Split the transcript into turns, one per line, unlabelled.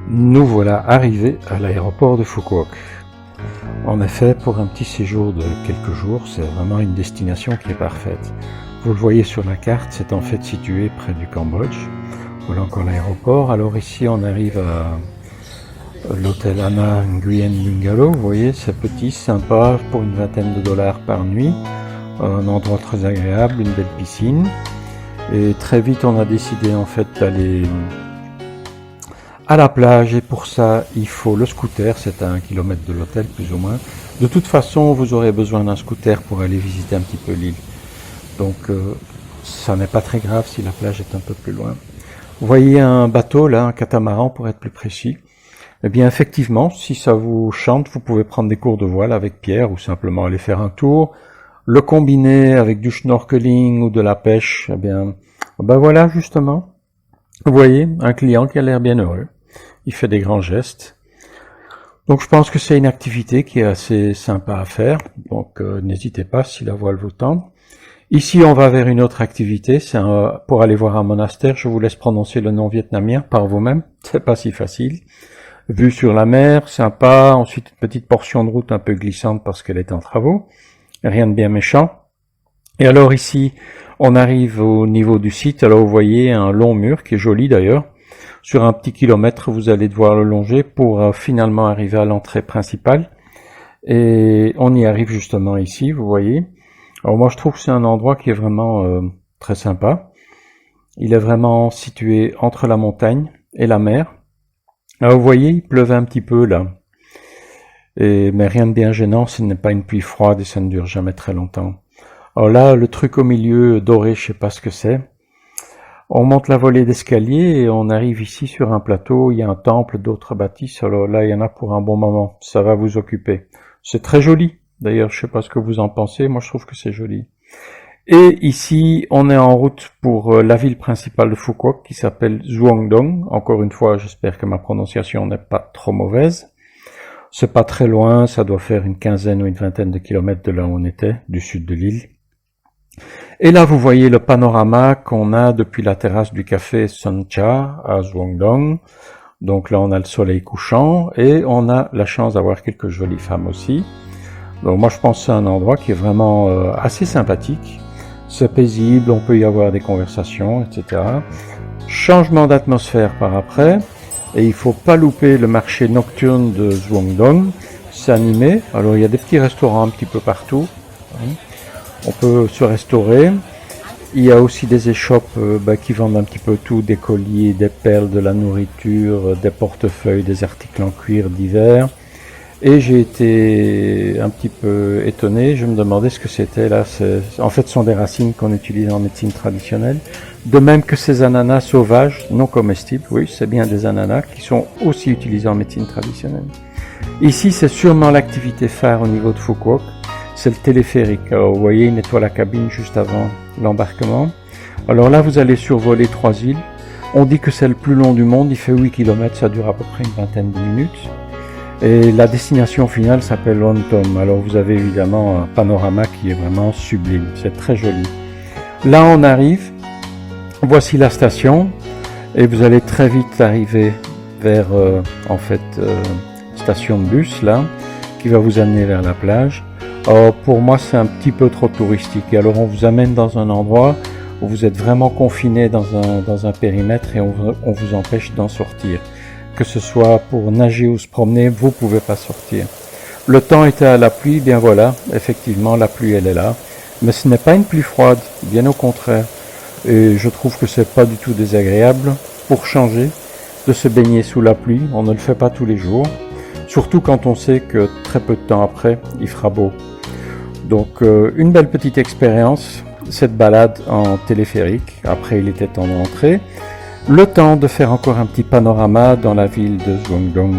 Nous voilà arrivés à l'aéroport de Fukuoka. En effet, pour un petit séjour de quelques jours, c'est vraiment une destination qui est parfaite. Vous le voyez sur la carte, c'est en fait situé près du Cambodge. Voilà encore l'aéroport. Alors ici, on arrive à l'hôtel Anna Nguyen Bungalow. Vous voyez, c'est petit, sympa, pour une vingtaine de dollars par nuit. Un endroit très agréable, une belle piscine. Et très vite, on a décidé en fait d'aller à la plage, et pour ça il faut le scooter, c'est à 1 kilomètre de l'hôtel plus ou moins. De toute façon vous aurez besoin d'un scooter pour aller visiter un petit peu l'île, donc ça n'est pas très grave si la plage est un peu plus loin. Vous voyez un bateau là, un catamaran pour être plus précis. Eh bien effectivement, si ça vous chante, vous pouvez prendre des cours de voile avec Pierre ou simplement aller faire un tour, le combiner avec du snorkeling ou de la pêche. Eh bien ben voilà, justement, vous voyez un client qui a l'air bien heureux. Il fait des grands gestes. Donc je pense que c'est une activité qui est assez sympa à faire. Donc n'hésitez pas si la voile vous tente. Ici on va vers une autre activité, c'est pour aller voir un monastère. Je vous laisse prononcer le nom vietnamien par vous-même, c'est pas si facile. Vue sur la mer, sympa. Ensuite une petite portion de route un peu glissante parce qu'elle est en travaux. Rien de bien méchant. Et alors ici on arrive au niveau du site. Alors vous voyez un long mur qui est joli d'ailleurs. Sur un petit kilomètre, vous allez devoir le longer pour finalement arriver à l'entrée principale. Et on y arrive justement ici, vous voyez. Alors moi, je trouve que c'est un endroit qui est vraiment très sympa. Il est vraiment situé entre la montagne et la mer. Alors vous voyez, il pleuvait un petit peu là. Mais rien de bien gênant, ce n'est pas une pluie froide et ça ne dure jamais très longtemps. Alors là, le truc au milieu doré, je sais pas ce que c'est. On monte la volée d'escalier et on arrive ici sur un plateau, il y a un temple, d'autres bâtisses, alors là il y en a pour un bon moment, ça va vous occuper. C'est très joli, d'ailleurs je sais pas ce que vous en pensez, moi je trouve que c'est joli. Et ici on est en route pour la ville principale de Phuoc qui s'appelle Xuandong, encore une fois j'espère que ma prononciation n'est pas trop mauvaise. C'est pas très loin, ça doit faire une quinzaine ou une vingtaine de kilomètres de là où on était, du sud de l'île. Et là, vous voyez le panorama qu'on a depuis la terrasse du café Son Cha à Xuandong. Donc là, on a le soleil couchant et on a la chance d'avoir quelques jolies femmes aussi. Donc moi, je pense que c'est un endroit qui est vraiment assez sympathique. C'est paisible, on peut y avoir des conversations, etc. Changement d'atmosphère par après. Et il faut pas louper le marché nocturne de Xuandong. C'est animé. Alors, il y a des petits restaurants un petit peu partout. On peut se restaurer. Il y a aussi des échoppes qui vendent un petit peu tout, des colliers, des perles, de la nourriture, des portefeuilles, des articles en cuir divers. Et j'ai été un petit peu étonné, je me demandais ce que c'était là. En fait, ce sont des racines qu'on utilise en médecine traditionnelle. De même que ces ananas sauvages, non comestibles, oui, c'est bien des ananas qui sont aussi utilisés en médecine traditionnelle. Ici, c'est sûrement l'activité phare au niveau de Phuoc. C'est le téléphérique. Alors, vous voyez, il nettoie la cabine juste avant l'embarquement. Alors là, vous allez survoler 3 îles. On dit que c'est le plus long du monde. Il fait 8 km, ça dure à peu près une vingtaine de minutes. Et la destination finale s'appelle Lon Thom. Alors vous avez évidemment un panorama qui est vraiment sublime. C'est très joli. Là, on arrive. Voici la station. Et vous allez très vite arriver vers, station de bus, là, qui va vous amener vers la plage. Alors pour moi c'est un petit peu trop touristique, et alors on vous amène dans un endroit où vous êtes vraiment confiné dans un périmètre et on vous empêche d'en sortir. Que ce soit pour nager ou se promener, vous pouvez pas sortir. Le temps était à la pluie, bien voilà, effectivement la pluie elle est là, mais ce n'est pas une pluie froide, bien au contraire. Et je trouve que c'est pas du tout désagréable pour changer de se baigner sous la pluie, on ne le fait pas tous les jours, surtout quand on sait que très peu de temps après il fera beau. Donc une belle petite expérience, cette balade en téléphérique. Après il était temps d'entrer. Le temps de faire encore un petit panorama dans la ville de Xuandong.